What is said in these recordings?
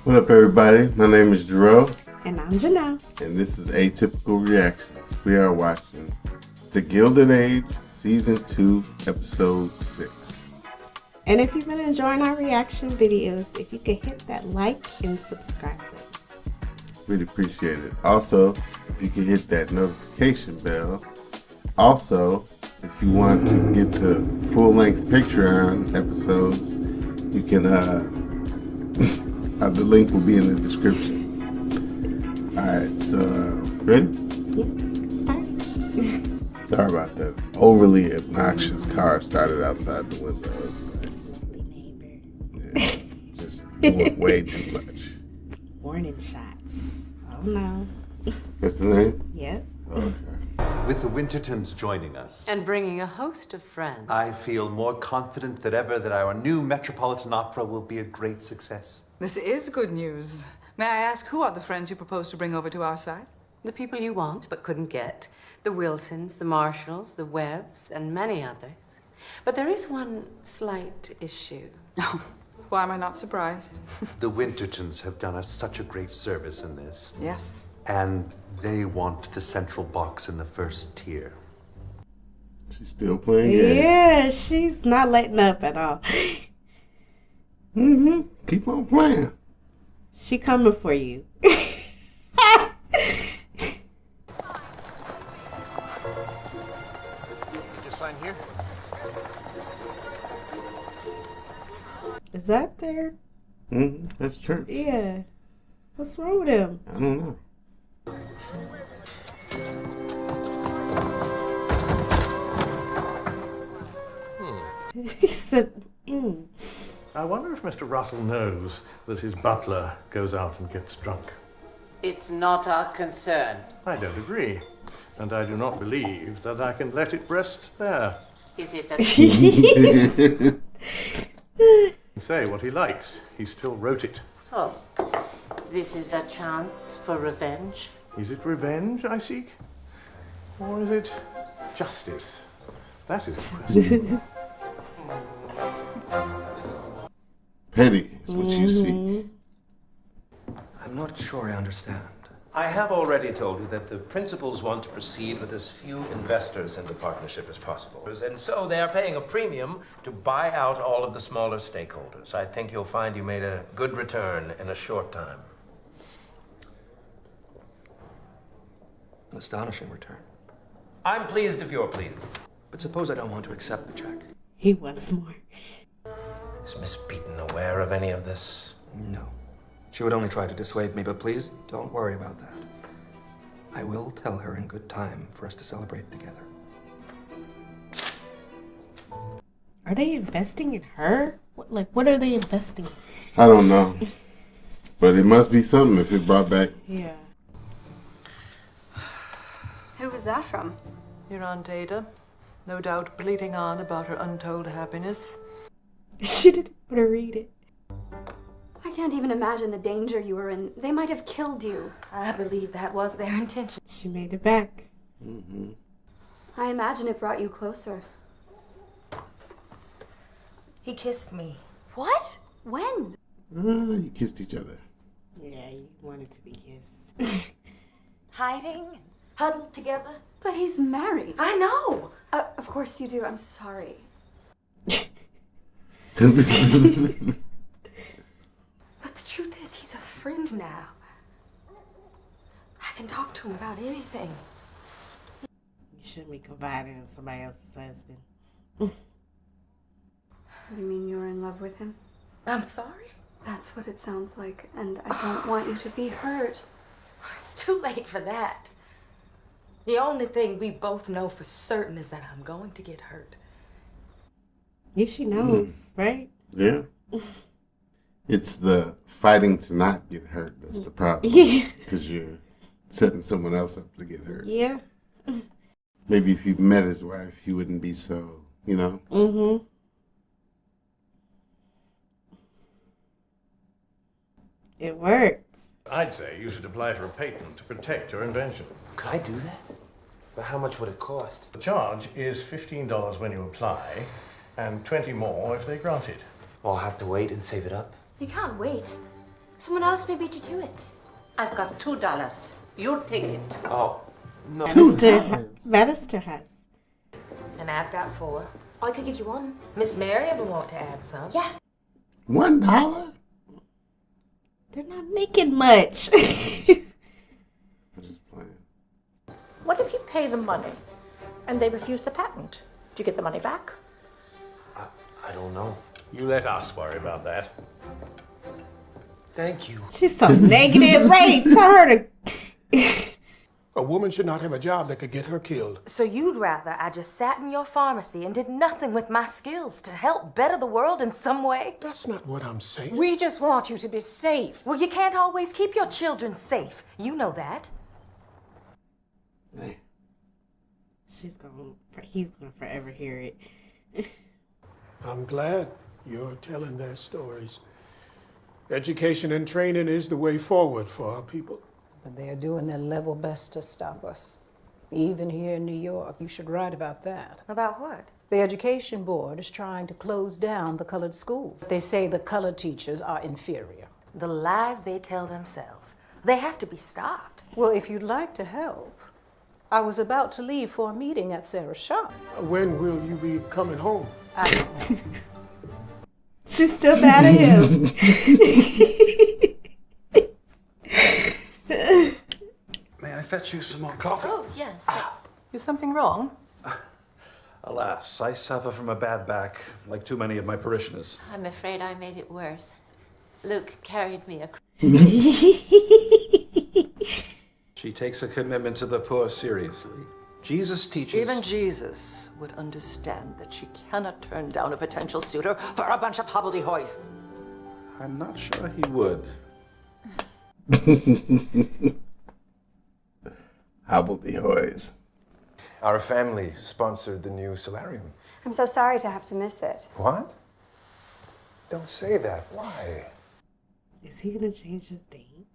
What up, everybody? My name is Jerome. And I'm Janelle. And this is Atypical Reactions. We are watching The Gilded Age, Season 2, Episode 6. And if you've been enjoying our reaction videos, if you could hit that like and subscribe button. Really appreciate it. Also, if you can hit that notification bell. Also, if you want to get the full-length Patreon episodes, you can, the link will be in the description. Alright, so, ready? Yes, start. Sorry about that. Overly obnoxious car started outside the window. Yeah, just doing way too much. Warning shots. Oh no. That's the name? Yep. Okay. With the Wintertons joining us, And bringing a host of friends. I feel more confident than ever that our new Metropolitan Opera will be a great success. This is good news. May I ask, who are the friends you propose to bring over to our side? The people you want but couldn't get. The Wilsons, the Marshalls, the Webbs, and many others. But there is one slight issue. Why am I not surprised? The Wintertons have done us such a great service in this. Yes. And they want the central box in the first tier. She's still playing games. Yeah, she's not letting up at all. Keep on playing. She coming for you. Just sign here. Is that there? That's church. Yeah. What's wrong with him? I don't know. He said, I wonder if Mr. Russell knows that his butler goes out and gets drunk. It's not our concern. I don't agree, and I do not believe that I can let it rest there. Is it that He can say what he likes. He still wrote it. so? This is a chance for revenge? Is it revenge I seek? Or is it justice? That is the question. Petty is what you see. I'm not sure I understand. I have already told you that the principals want to proceed with as few investors in the partnership as possible. And so they are paying a premium to buy out all of the smaller stakeholders. I think you'll find you made a good return in a short time. An astonishing return. I'm pleased if you're pleased. But suppose I don't want to accept the check. he wants more. Is Miss Beaton aware of any of this? No. She would only try to dissuade me, but please don't worry about that. I will tell her in good time for us to celebrate together. Are they investing in her? What are they investing in? I don't know. But it must be something if it brought back. Yeah. Who was that from? Your Aunt Ada, no doubt bleating on about her untold happiness. She didn't want to read it. I can't even imagine the danger you were in. They might have killed you. I believe that was their intention. She made it back. I imagine it brought you closer. He kissed me. What? When? You kissed each other. Yeah, you wanted to be kissed. Hiding, huddled together. But he's married. I know. Of course you do. I'm sorry. But the truth is, he's a friend now. I can talk to him about anything. You shouldn't be confiding in somebody else's husband. You mean you're in love with him? I'm sorry. That's what it sounds like, and I don't want you to be hurt. It's too late for that. The only thing we both know for certain is that I'm going to get hurt. Yeah, she knows, right? Yeah. It's the fighting to not get hurt that's the problem. Yeah. Because you're setting someone else up to get hurt. Yeah. Maybe if you met his wife, he wouldn't be so, you know? It worked. I'd say you should apply for a patent to protect your invention. Could I do that? But how much would it cost? The charge is $15 when you apply, and 20 more if they grant it. I'll have to wait and save it up. You can't wait. Someone else may beat you to it. I've got $2. You'll take it. Oh, no. Bannister has. And I've got 4. I could give you 1. Miss Miriam will want to add some. Yes. $1? They're not making much. I'm just playing. What if you pay them money and they refuse the patent? Do you get the money back? I don't know. You let us worry about that. Thank you. She's so negative. Right. Tell her to. A woman should not have a job that could get her killed. So you'd rather I just sat in your pharmacy and did nothing with my skills to help better the world in some way? That's not what I'm saying. We just want you to be safe. Well, you can't always keep your children safe. You know that. He's gonna forever hear it. I'm glad you're telling their stories. Education and training is the way forward for our people. But they're doing their level best to stop us. Even here in New York, you should write about that. About what? The Education Board is trying to close down the colored schools. They say the colored teachers are inferior. The lies they tell themselves. They have to be stopped. Well, if you'd like to help, I was about to leave for a meeting at Sarah's shop. When will you be coming home? I don't know. She's still mad at him. May I fetch you some more coffee? Oh, yes. Is something wrong? Alas, I suffer from a bad back, like too many of my parishioners. I'm afraid I made it worse. Luke carried me across. She takes her commitment to the poor seriously. Jesus teaches... Even Jesus would understand that she cannot turn down a potential suitor for a bunch of hobbledehoys. I'm not sure he would. Hobbledehoys. Our family sponsored the new solarium. I'm so sorry to have to miss it. What? Don't say that. Why? Is he gonna change his name?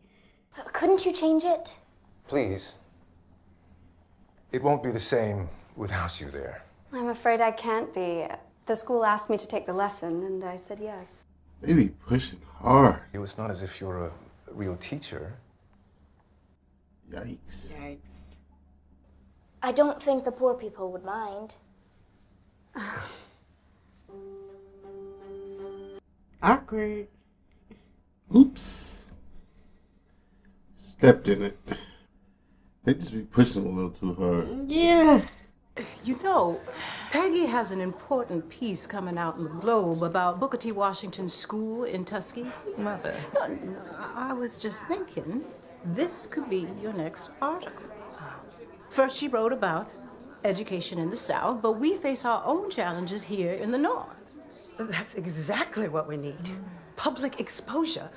Couldn't you change it? Please. It won't be the same without you there. I'm afraid I can't be. The school asked me to take the lesson, and I said yes. They be pushing hard. It was not as if you're a real teacher. Yikes. I don't think the poor people would mind. Awkward. Oops. Stepped in it. They just be pushing a little too hard. Yeah. You know, Peggy has an important piece coming out in the Globe about Booker T. Washington's school in Tuskegee. Mother. I was just thinking, this could be your next article. First, she wrote about education in the South, but we face our own challenges here in the North. That's exactly what we need. Public exposure.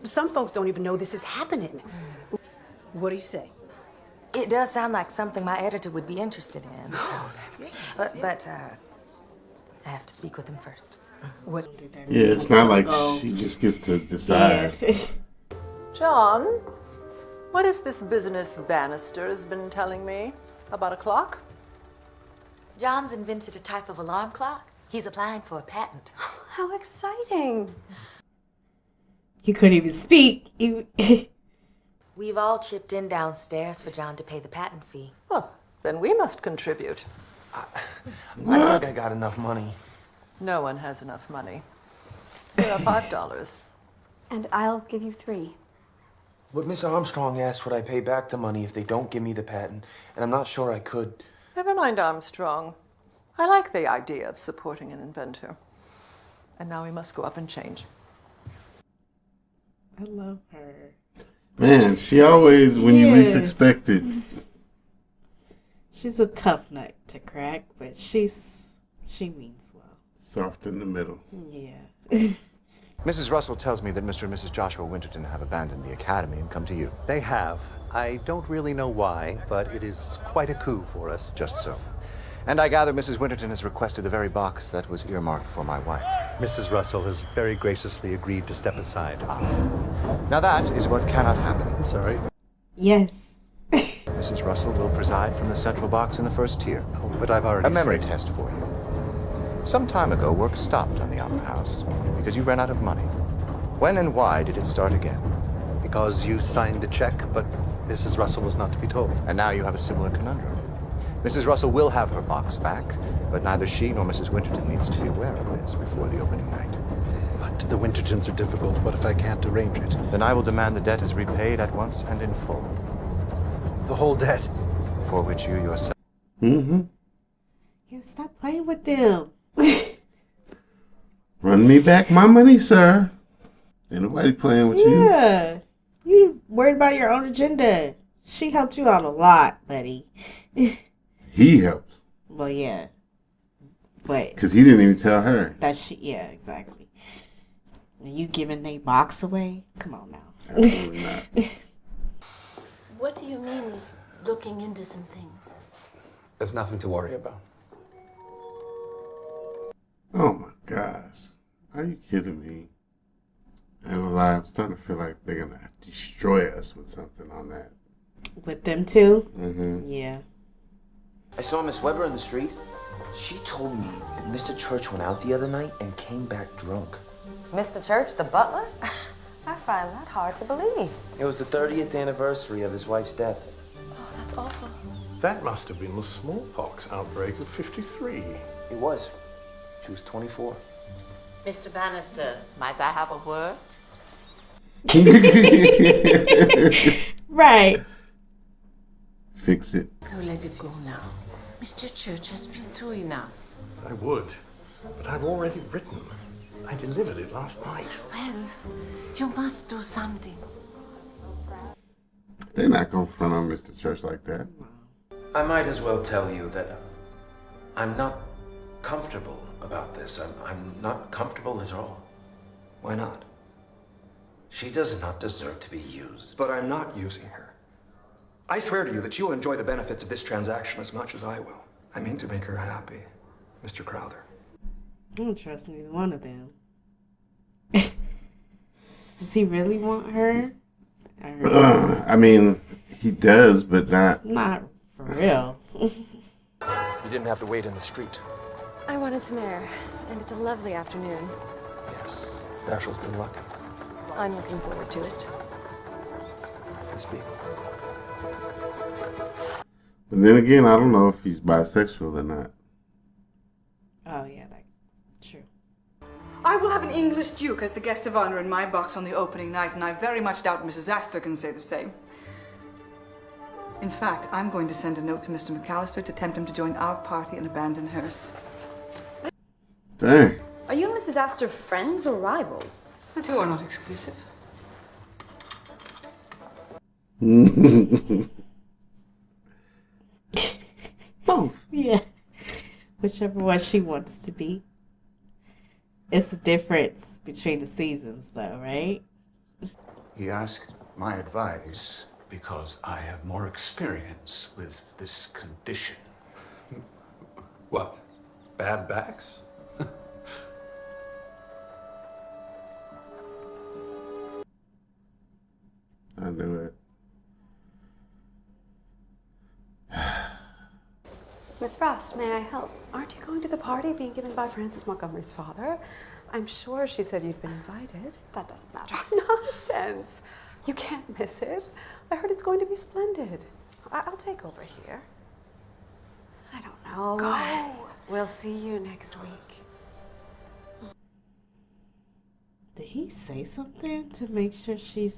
Some folks don't even know this is happening. What do you say? It does sound like something my editor would be interested in. But I have to speak with him first. What? Yeah, it's not like she just gets to decide. Yeah. John, what is this business Bannister has been telling me about a clock? John's invented a type of alarm clock. He's applying for a patent. How exciting. He couldn't even speak. We've all chipped in downstairs for John to pay the patent fee. Well, then we must contribute. I think I got enough money. No one has enough money. Here are $5. And I'll give you 3. But Miss Armstrong asked would I pay back the money if they don't give me the patent, and I'm not sure I could. Never mind Armstrong. I like the idea of supporting an inventor. And now we must go up and change. I love her. Man, she always, when you least expect it. She's a tough nut to crack, but she means well. Soft in the middle. Yeah. Mrs. Russell tells me that Mr. and Mrs. Joshua Winterton have abandoned the academy and come to you. They have. I don't really know why, but it is quite a coup for us. Just so. And I gather Mrs. Winterton has requested the very box that was earmarked for my wife. Mrs. Russell has very graciously agreed to step aside. Now that is what cannot happen. I'm sorry. Yes. Mrs. Russell will preside from the central box in the first tier. Oh, but I've already A memory said... test for you. Some time ago, work stopped on the Opera House because you ran out of money. When and why did it start again? Because you signed a check, but Mrs. Russell was not to be told. And now you have a similar conundrum. Mrs. Russell will have her box back, but neither she nor Mrs. Winterton needs to be aware of this before the opening night. But the Wintertons are difficult. What if I can't arrange it? Then I will demand the debt is repaid at once and in full. The whole debt? For which you yourself... Mm-hmm. Yeah, stop playing with them. Run me back my money, sir. Ain't nobody playing with you. Yeah. You worried about your own agenda. She helped you out a lot, buddy. He helped. Well, yeah. But... Because he didn't even tell her. Yeah, exactly. And you giving their box away? Come on now. Absolutely not. What do you mean he's looking into some things? There's nothing to worry about. Oh my gosh. Are you kidding me? I ain't gonna lie, I'm starting to feel like they're gonna destroy us with something on that. With them too? Mm-hmm. Yeah. I saw Miss Weber in the street. She told me that Mr. Church went out the other night and came back drunk. Mr. Church, the butler? I find that hard to believe. It was the 30th anniversary of his wife's death. Oh, that's awful. That must have been the smallpox outbreak of 53. It was. She was 24. Mr. Bannister, might I have a word? Right. Fix it. Oh, let it go now. Mr. Church has been through enough. I would, but I've already written. I delivered it last night. Well, you must do something. They're not gonna front on Mr. Church like that. I might as well tell you that I'm not comfortable about this. I'm not comfortable at all. Why not? She does not deserve to be used. But I'm not using her. I swear to you that she will enjoy the benefits of this transaction as much as I will. I mean to make her happy, Mr. Crowther. I don't trust neither one of them. Does he really want her? I mean, he does, but not... Not for real. You didn't have to wait in the street. I wanted some air, and it's a lovely afternoon. Yes, Dashiell's been lucky. I'm looking forward to it. Speak. But then again, I don't know if he's bisexual or not. Oh, yeah, like, true. I will have an English Duke as the guest of honor in my box on the opening night, and I very much doubt Mrs. Astor can say the same. In fact, I'm going to send a note to Mr. McAllister to tempt him to join our party and abandon hers. Dang. Are you and Mrs. Astor friends or rivals? The two are not exclusive. Both. Yeah. Whichever one she wants to be. It's the difference between the seasons, though, right? He asked my advice because I have more experience with this condition. What? Bad backs? I knew it. Miss Frost, may I help? Aren't you going to the party being given by Francis Montgomery's father? I'm sure she said you'd been invited. That doesn't matter. Nonsense! You can't miss it. I heard it's going to be splendid. I'll take over here. I don't know. Go. We'll see you next week. Did he say something to make sure she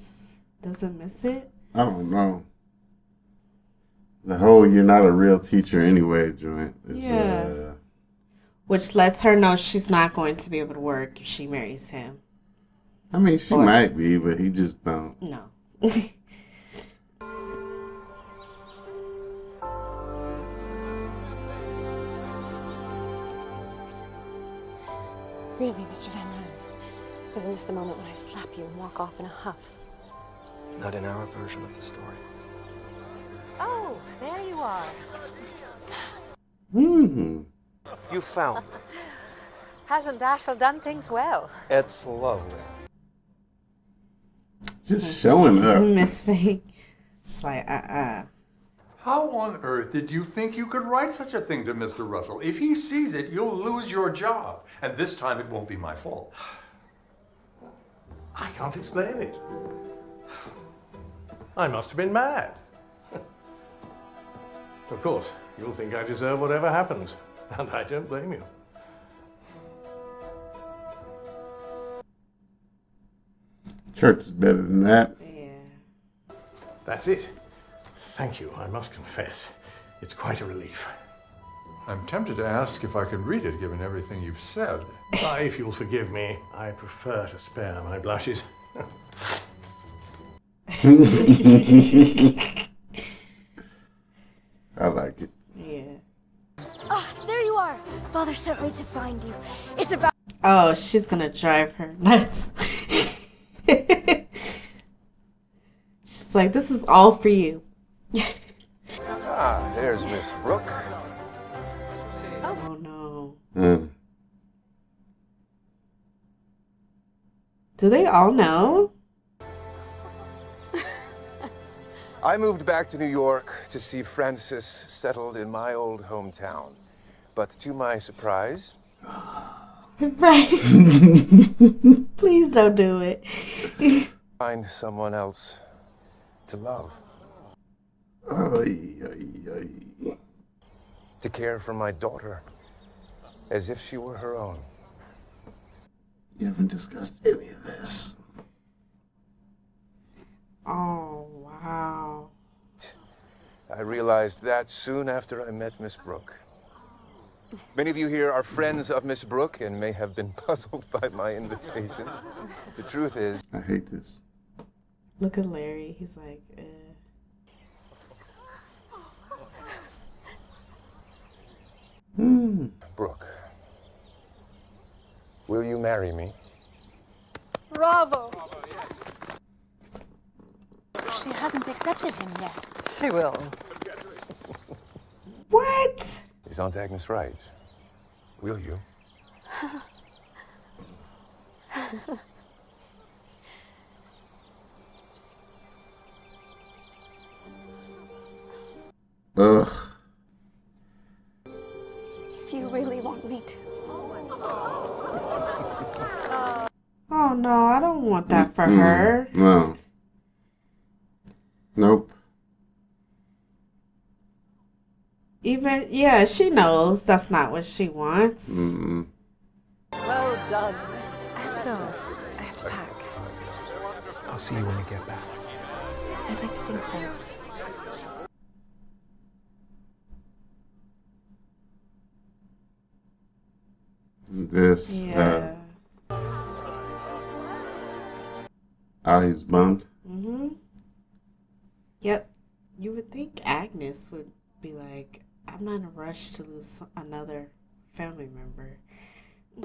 doesn't miss it? I don't know. The whole "you're not a real teacher anyway" joint. Yeah. Which lets her know she's not going to be able to work if she marries him. I mean, she might be, but he just don't. No. Really, Mr. Van Ryn? Isn't this the moment when I slap you and walk off in a huff? Not in our version of the story. Oh, there you are. You found me. Hasn't Dashiell done things well? It's lovely. Just showing up. Miss Fang. Just like, How on earth did you think you could write such a thing to Mr. Russell? If he sees it, you'll lose your job. And this time it won't be my fault. I can't explain it. I must have been mad. Of course, you'll think I deserve whatever happens, and I don't blame you. Church is better than that. Yeah. That's it. Thank you, I must confess. It's quite a relief. I'm tempted to ask if I could read it, given everything you've said. If you'll forgive me, I prefer to spare my blushes. I like it. Yeah. Ah, there you are. Father sent me to find you. It's about. Oh, she's gonna drive her nuts. She's like, this is all for you. Ah, there's Miss Brooke. Oh no. Mm. Do they all know? I moved back to New York to see Francis settled in my old hometown. But to my surprise... Right. Please don't do it. find someone else to love. To care for my daughter as if she were her own. You haven't discussed any of this. Oh, wow. I realized that soon after I met Miss Brooke. Many of you here are friends of Miss Brooke and may have been puzzled by my invitation. The truth is... I hate this. Look at Larry. He's like, Brooke, will you marry me? Bravo. She hasn't accepted him yet. She will. What? Is Aunt Agnes right? Will you? Ugh. If you really want me to. oh no, I don't want that for her. No. Nope. Even, yeah, she knows that's not what she wants. Mm-mm. Well done. I have to go. I have to pack. I'll see you when you get back. I'd like to think so. This. Yeah. Oh, he's bummed. Yep. You would think Agnes would be like, I'm not in a rush to lose another family member.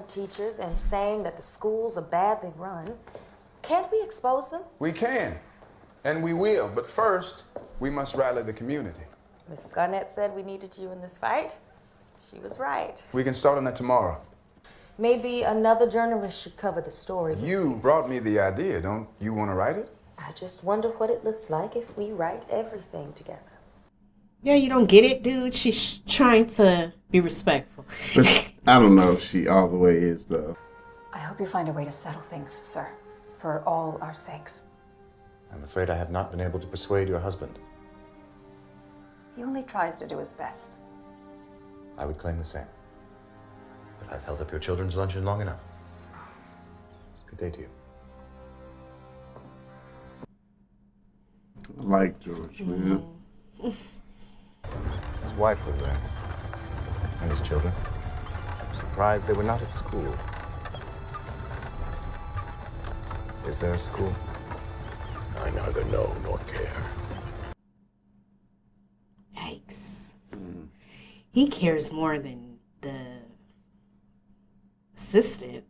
Teachers and saying that the schools are badly run. Can't we expose them? We can, and we will, but first, we must rally the community. Mrs. Garnett said we needed you in this fight. She was right. We can start on that tomorrow. Maybe another journalist should cover the story. You brought me the idea. Don't you want to write it? I just wonder what it looks like if we write everything together. Yeah, you don't get it, dude. She's trying to be respectful. But I don't know if she all the way is, though. I hope you find a way to settle things, sir, for all our sakes. I'm afraid I have not been able to persuade your husband. He only tries to do his best. I would claim the same. But I've held up your children's luncheon long enough. Good day to you. I like George, man. His wife was there. And his children. I'm surprised they were not at school. Is there a school? I neither know nor care. Yikes. He cares more than the assistant.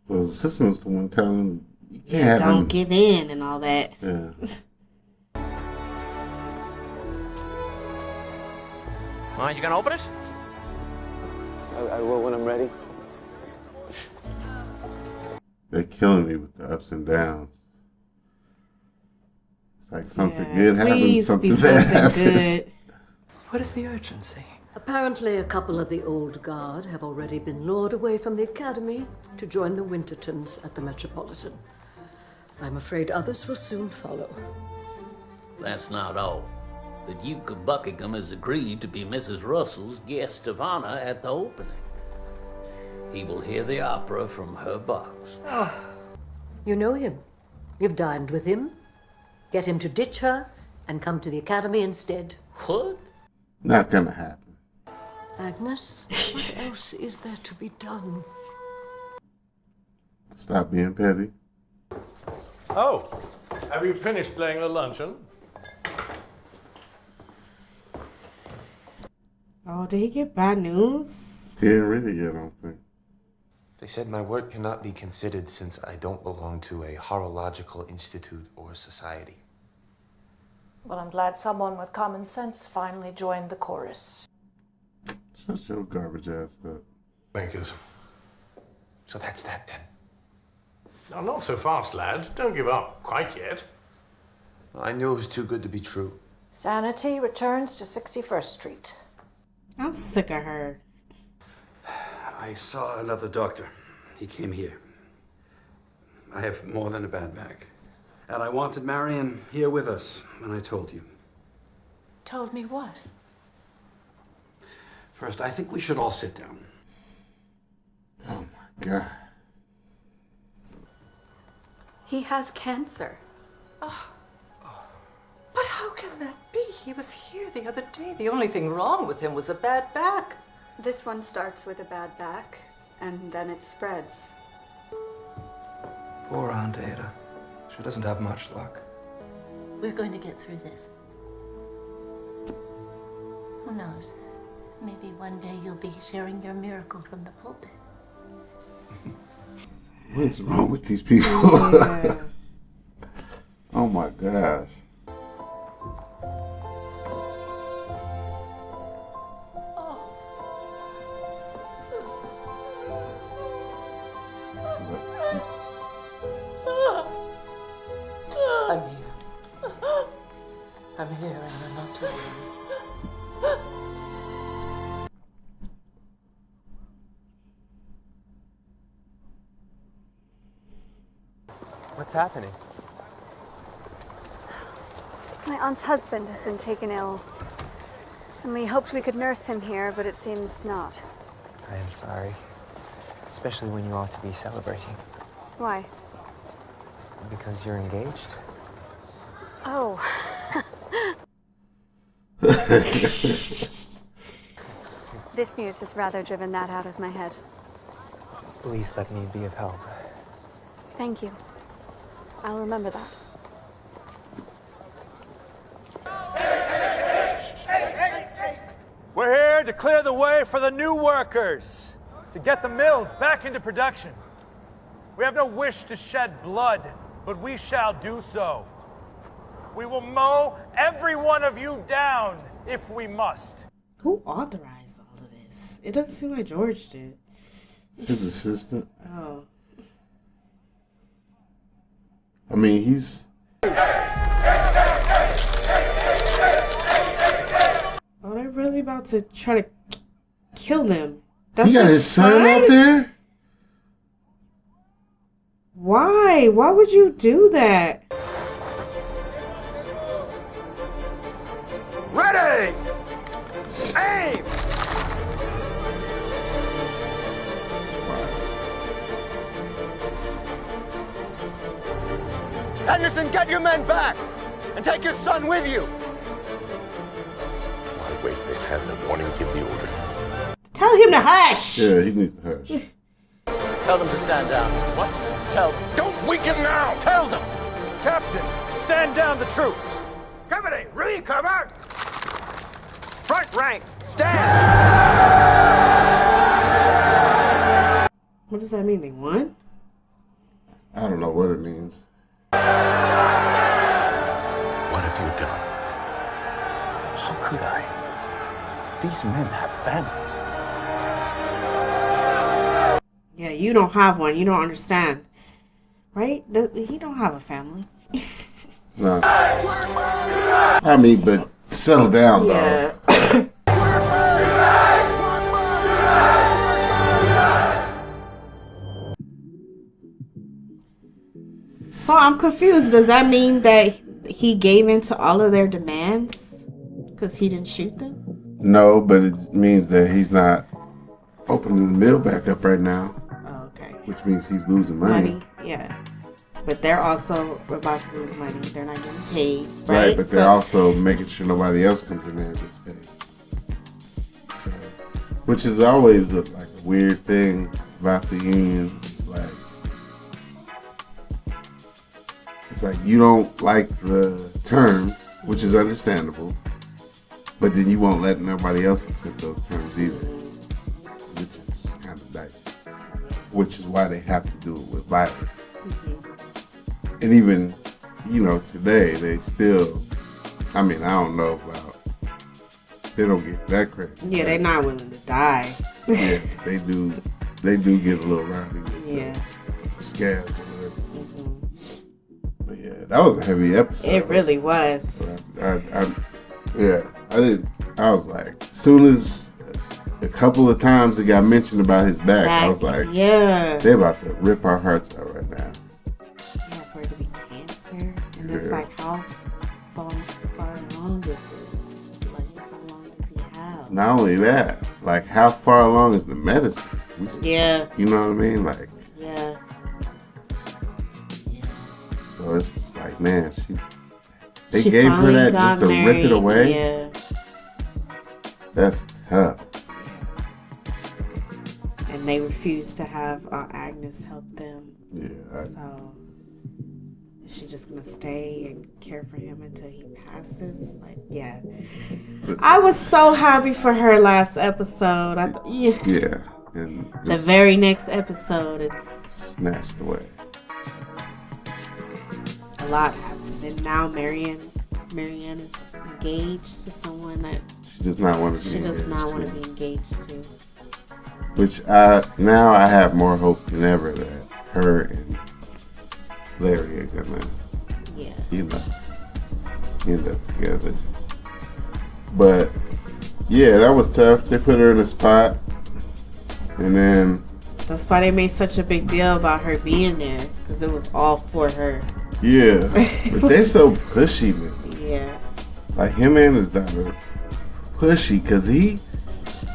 Well, the assistant's the one telling him, you can't Yeah, have don't him. give in and all that. Yeah. Mind you gonna open it? I will when I'm ready. They're killing me with the ups and downs. It's like something Yeah, good happens, please something be bad something happens. good. What is the urgency? Apparently, a couple of the old guard have already been lured away from the academy to join the Wintertons at the Metropolitan. I'm afraid others will soon follow. That's not all. The Duke of Buckingham has agreed to be Mrs. Russell's guest of honor at the opening. He will hear the opera from her box. Oh, you know him. You've dined with him. Get him to ditch her and come to the academy instead. What? Not gonna happen. Agnes, what else is there to be done? Stop being petty. Oh, have you finished playing the luncheon? Oh, did he get bad news? He didn't really get, I don't think. They said my work cannot be considered since I don't belong to a horological institute or society. Well, I'm glad someone with common sense finally joined the chorus. Shut your garbage ass up. Makers. So that's that then. Now, not so fast, lad. Don't give up quite yet. I knew it was too good to be true. Sanity returns to 61st Street. I'm sick of her. I saw another doctor. He came here. I have more than a bad back. And I wanted Marion here with us, and I told you. Told me what? First, I think we should all sit down. Oh my God. He has cancer. But how can that be? He was here the other day. The only thing wrong with him was a bad back. This one starts with a bad back, and then it spreads. Poor Aunt Ada. She doesn't have much luck. We're going to get through this. Who knows? Maybe one day you'll be sharing your miracle from the pulpit. What is wrong with these people? Yeah. Oh my gosh. I'm here. I'm here and you're not to worry. What's happening? My aunt's husband has been taken ill. And we hoped we could nurse him here, but it seems not. I am sorry. Especially when you ought to be celebrating. Why? Because you're engaged? Oh. This news has rather driven that out of my head. Please let me be of help. Thank you. I'll remember that. We're here to clear the way for the new workers, to get the mills back into production. We have no wish to shed blood, but we shall do so. We will mow every one of you down if we must. Who authorized all of this? It doesn't seem like George did. His assistant. Oh. I mean, he's... Oh, they're really about to try to kill them. He got his son out there? Why? Why would you do that? Ready! Aim! Henderson, get your men back! And take your son with you! Why wait? They've had the warning. Give the order. Tell him to hush! Yeah, he needs to hush. Tell them to stand down. What? Tell them. Don't weaken now! Tell them! Captain, stand down the troops! Company, recover! Front rank, stand! What does that mean? They won? I don't know what it means. What have you done? How could I? These men have families. Yeah, you don't have one. You don't understand. Right? He don't have a family. No. I mean, but settle down, though. So I'm confused. Does that mean that he gave in to all of their demands because he didn't shoot them? No, but it means that he's not opening the mill back up right now. Oh, okay. Which means he's losing money. Yeah. But they're also about to lose money. They're not getting paid, right? Right, but they're also making sure nobody else comes in there and gets paid. So, which is always a weird thing about the union. It's like you don't like the term, which is understandable, but then you won't let nobody else accept those terms either, which is kind of nice. Which is why they have to do it with violence. And even, today they still, I don't know about, they don't get that crazy. Yeah, they're not willing to die. Yeah, they do get a little rowdy with the scabs or whatever. But yeah, that was a heavy episode. It really was. I was like, as soon as a couple of times it got mentioned about his back, I was like, yeah, they're about to rip our hearts out right now. Yeah, for it to be cancer. And it's like, how far along is it? Like, how long does he have? Not only that, like, how far along is the medicine? Yeah. You know what I mean? Like, yeah. So it's just like, man, they She gave her finally that got just to rip it married, away? Yeah. That's tough. And they refused to have Agnes help them. Yeah. So is she just gonna stay and care for him until he passes? Like, yeah. I was so happy for her last episode. Yeah. And the very next episode, it's snatched away. A lot happened, and now Marianne is engaged to someone that she does not want to be. She does not want to be engaged to. Which now I have more hope than ever that her and Larry are gonna, end up together. But yeah, that was tough. They put her in a spot, and then that's why they made such a big deal about her being there, because it was all for her. Yeah, but they so pushy, man. Yeah. Like him and his daughter, pushy, because he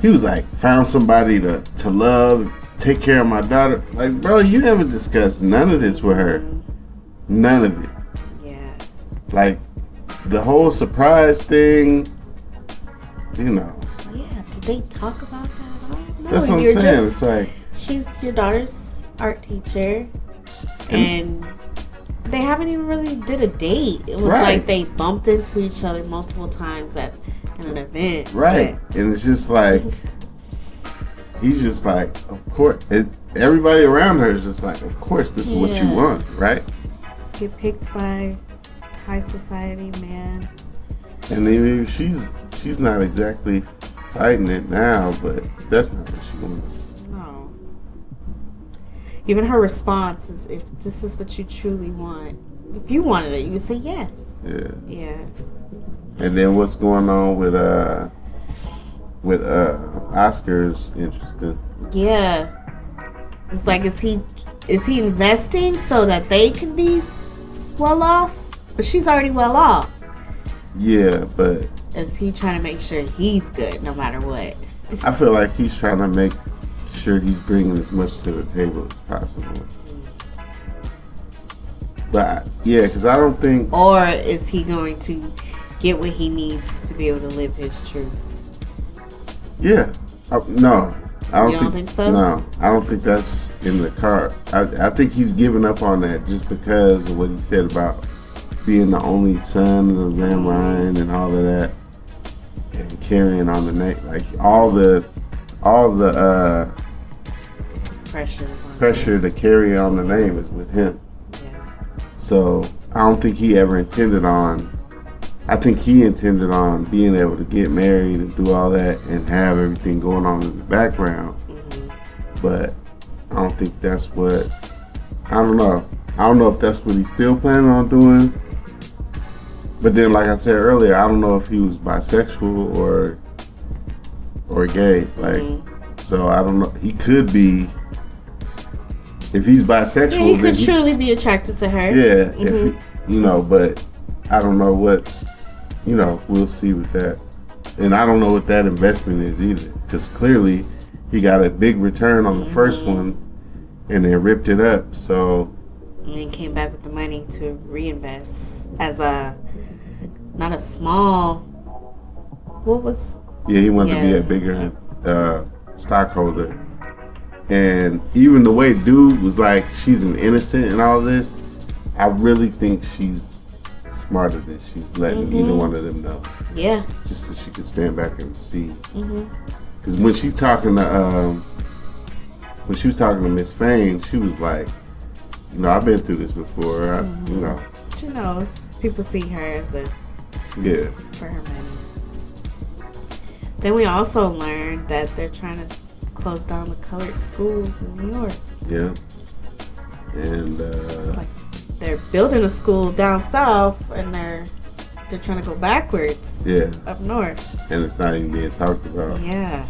was like, found somebody to love, take care of my daughter. Like, bro, you haven't discussed none of this with her. None of it. Yeah. Like, the whole surprise thing, Yeah, did they talk about that at all? No, that's what I'm saying. It's like, she's your daughter's art teacher, and they haven't even really did a date. It was like they bumped into each other multiple times at an event. Right. And it's just like, he's just like, of course. Everybody around her is just like, of course, this is what you want, right? Get picked by high society man. And even she's not exactly fighting it now, but that's not what she wants. No. Even her response is, if this is what you truly want, if you wanted it, you would say yes. Yeah. Yeah. And then what's going on with Oscar's interesting. Yeah. It's like, is he investing so that they can be well off? But she's already well off. Yeah, but Is he trying to make sure he's good no matter what? I feel like he's trying to make sure he's bringing as much to the table as possible. But yeah, because I don't think. Or is he going to get what he needs to be able to live his truth? Yeah. No. I don't think so? No. I don't think that's in the card. I think he's giving up on that just because of what he said about being the only son of the landline and all of that. And carrying on the name. Like all the pressure to carry on the name is with him. So I don't think he ever intended on. I think he intended on being able to get married and do all that and have everything going on in the background. But I don't think that's what. I don't know. I don't know if that's what he's still planning on doing. But then, like I said earlier, I don't know if he was bisexual or gay. Like, so I don't know. He could be if he's bisexual, Yeah, he then could truly be attracted to her. Yeah, Mhm. if he, you know, but I don't know what, you know, we'll see with that. And I don't know what that investment is either, because clearly he got a big return on the first one and then ripped it up. So, and then came back with the money to reinvest as a, not a small, what was? yeah, he wanted to be a bigger stockholder. And even the way dude was like, she's an innocent and all this, I really think she's smarter than she's letting either one of them know. Yeah. Just so she could stand back and see. Mhm. Because when she's talking to, when she was talking to Miss Fane, she was like, you know, I've been through this before. You know. She knows. People see her as a, Yeah. for her money. Then we also learned that they're trying to close down the colored schools in New York. Yeah. And They're building a school down south, and they're trying to go backwards. Yeah. Up north. And it's not even being talked about. Yeah.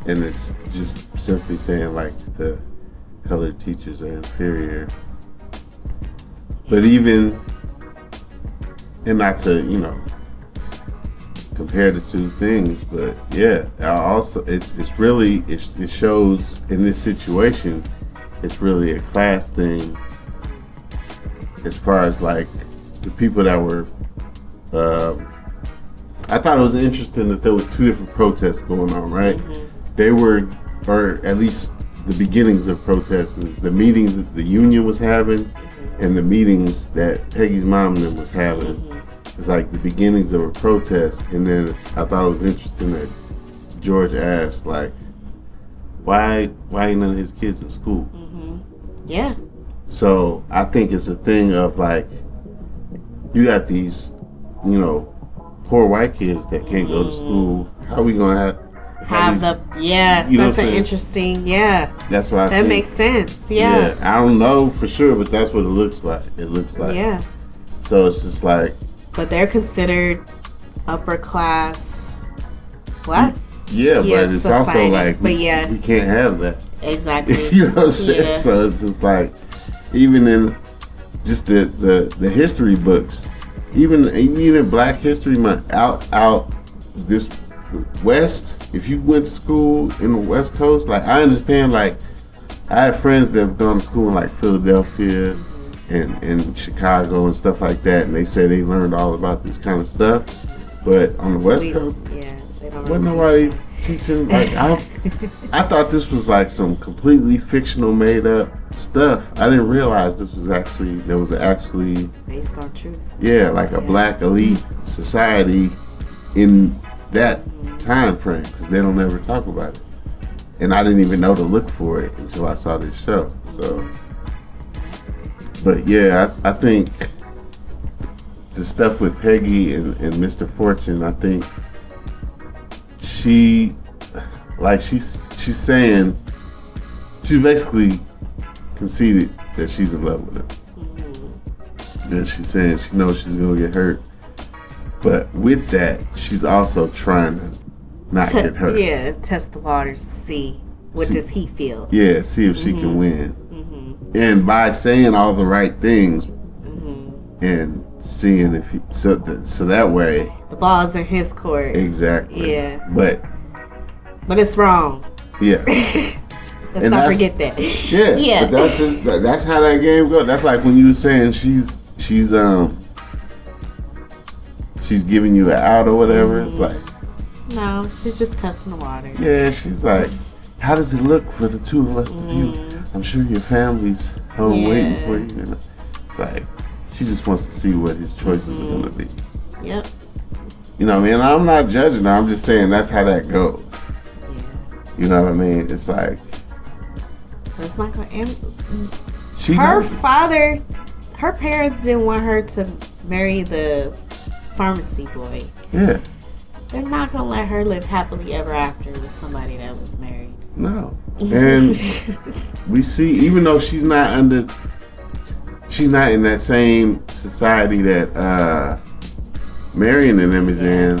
And it's just simply saying like the colored teachers are inferior. But even, and not to, you know, compare the two things, but yeah, also it's really, it shows in this situation, it's really a class thing as far as like the people that were, I thought it was interesting that there was two different protests going on, right? They were, or at least the beginnings of protests, the meetings that the union was having and the meetings that Peggy's mom and them was having. It's like the beginnings of a protest. And then I thought it was interesting that George asked, like, why ain't none of his kids in school? Yeah. So I think it's a thing of like, you got these, you know, poor white kids that can't go to school. How are we gonna have the, yeah, you know that's what an I'm saying? interesting, yeah. That's what I that think. makes sense, yeah. I don't know for sure, but that's what it looks like. It looks like. Yeah. So it's just like. But they're considered upper class black. Yeah, but it's also society. like we can't have that. Exactly. You know what I'm saying? Yeah. So it's just like, even in just the history books, even in Black History Month, out this West, if you went to school in the West Coast, like I understand, like I have friends that have gone to school in like Philadelphia and Chicago and stuff like that, and they say they learned all about this kind of stuff. But on the West Coast, they don't wasn't nobody teaching. Like I thought this was like some completely fictional, made up stuff. I didn't realize this was actually based on truth. Yeah, like a black elite society in that time frame, because they don't ever talk about it. And I didn't even know to look for it until I saw this show. So, but yeah, I think the stuff with Peggy and Mr. Fortune, I think she's saying, she's basically conceded that she's in love with him. And she's saying she knows she's gonna get hurt. But with that, she's also trying to not get hurt. Yeah, test the waters to see what does he feel. Yeah, see if she can win. And by saying all the right things and seeing if he, so that way the ball's in his court. Exactly. Yeah. But it's wrong. Yeah. Let's not forget that. Yeah. Yeah. But that's how that game goes. That's like when you were saying she's giving you an out or whatever. It's like, no, she's just testing the water. yeah, she's like, how does it look for the two of us to view? I'm sure your family's home waiting for you. You know? It's like, she just wants to see what his choices are going to be. Yep. You know what I mean? I'm not judging her. I'm just saying that's how that goes. You know what I mean? It's like, it's not gonna end. She Her knows it. father, her parents didn't want her to marry the pharmacy boy. Yeah. They're not gonna let her live happily ever after with somebody that was married. No. And we see, even though she's not in that same society that Marion and them is in,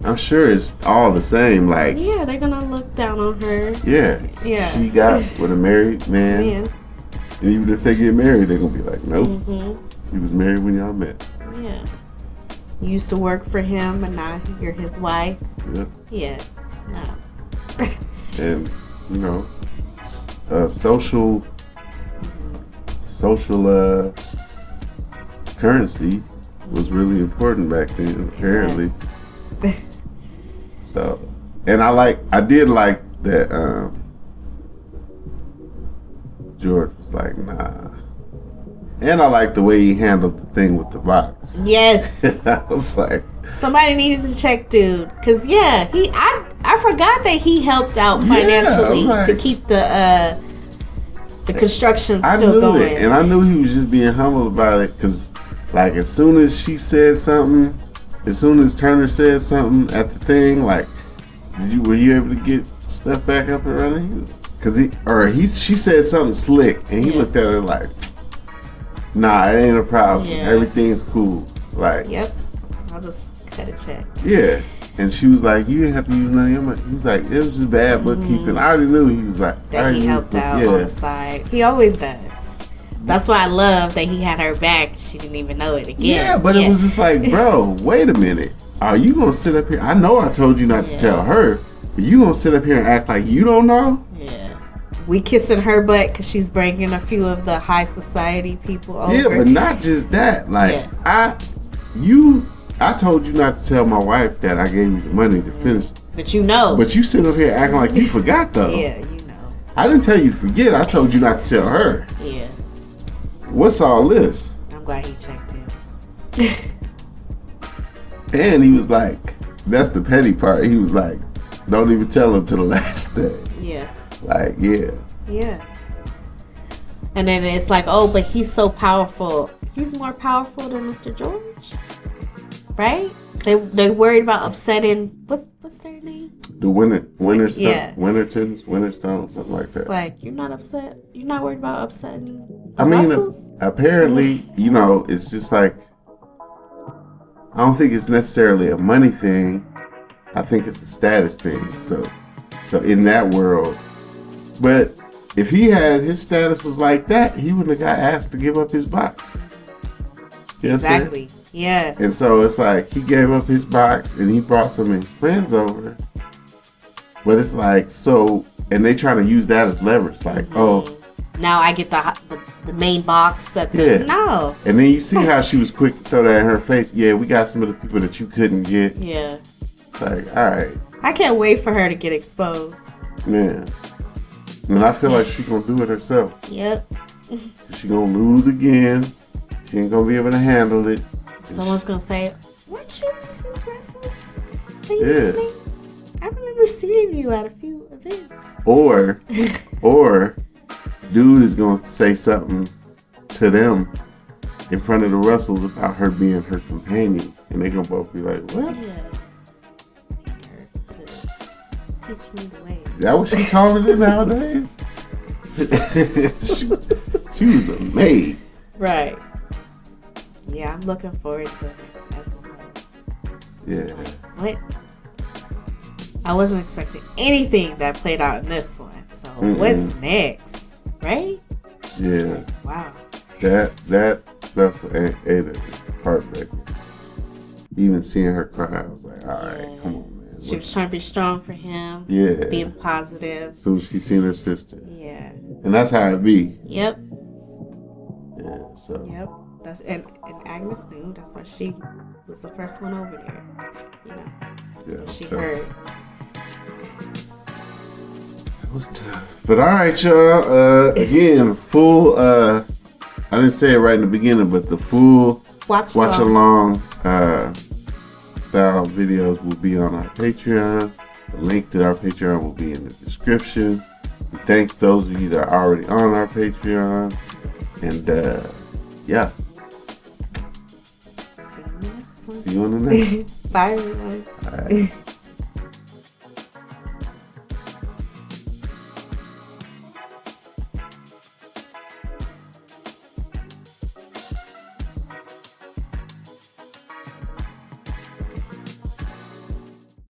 I'm sure it's all the same. Like, Yeah, they're gonna look down on her. yeah. Yeah. She got with a married man. And even if they get married, they're gonna be like, nope. Mm-hmm. He was married when y'all met. Yeah. You used to work for him, and now you're his wife. Yep. Yeah. No. And you know, social currency was really important back then, apparently. So, and I did like that George was like, nah. And I like the way he handled the thing with the box. Yes. I was like, somebody needed to check dude. Cause yeah, I forgot that he helped out financially to keep the construction still going. It, and I knew he was just being humble about it, because like as soon as she said something, as soon as Turner said something at the thing, like, were you able to get stuff back up and running? She said something slick, and he looked at her like, nah, it ain't a problem. Yeah. Everything's cool. Like, yep, I'll just cut a check. Yeah. And she was like, you didn't have to use none of your money. He was like, it was just bad bookkeeping. I already knew he was like, that he helped out on the side. He always does. That's why I love that he had her back. She didn't even know it again. Yeah, but it was just like, bro, wait a minute. Are you going to sit up here? I know I told you not to tell her, but you going to sit up here and act like you don't know? Yeah. We kissing her butt because she's bringing a few of the high society people over. Yeah, but not just that. Like, I told you not to tell my wife that I gave you the money to finish. But you know. But you sit up here acting like you forgot, though. Yeah, you know. I didn't tell you to forget. I told you not to tell her. Yeah. What's all this? I'm glad he checked in. And he was like, that's the petty part. He was like, don't even tell him to the last day. Yeah. Like, yeah. Yeah. And then it's like, oh, but he's so powerful. He's more powerful than Mr. George. Right? They worried about upsetting what's their name? The Winterstones, Yeah. Winterstones, something like that. Like, you're not upset? You're not worried about upsetting the I mean, Russells? apparently, you know, it's just like, I don't think it's necessarily a money thing. I think it's a status thing. So in that world, but if he had his status was like that, he wouldn't have got asked to give up his box. You know Exactly. Yeah. And so it's like he gave up his box and he brought some of his friends over. But it's like, so, and they trying to use that as leverage. Like, now I get the main box at the yeah. No. And then you see how she was quick to throw that in her face. Yeah, we got some of the people that you couldn't get. Yeah. It's like, all right. I can't wait for her to get exposed. Man. And I feel like she's going to do it herself. Yep. She's going to lose again. She ain't going to be able to handle it. Someone's going to say, weren't you Mrs. Russell? Yeah. I remember seeing you at a few events. Or dude is going to say something to them in front of the Russells about her being her companion. And they're going to both be like, what? Yeah. Teach me the way. Is that what she calling it nowadays? she was the maid. Right. Yeah, I'm looking forward to the next episode. Yeah. Like, what? I wasn't expecting anything that played out in this one. So what's next? Right? Yeah. Wow. That stuff for Ada is heartbreaking. Even seeing her cry, I was like, all right, come on, man. She was trying to be strong for him. Yeah. Being positive. As soon as she seen her sister. Yeah. And that's how it be. Yep. Yeah, so. Yep. That's and Agnes knew. That's why she was the first one over there. You know. Yeah. She heard. It was tough. But all right, y'all. Again, full. I didn't say it right in the beginning, but the full watch along style videos will be on our Patreon. The link to our Patreon will be in the description. We thank those of you that are already on our Patreon. And yeah. See you on the next. Bye, everyone. All right.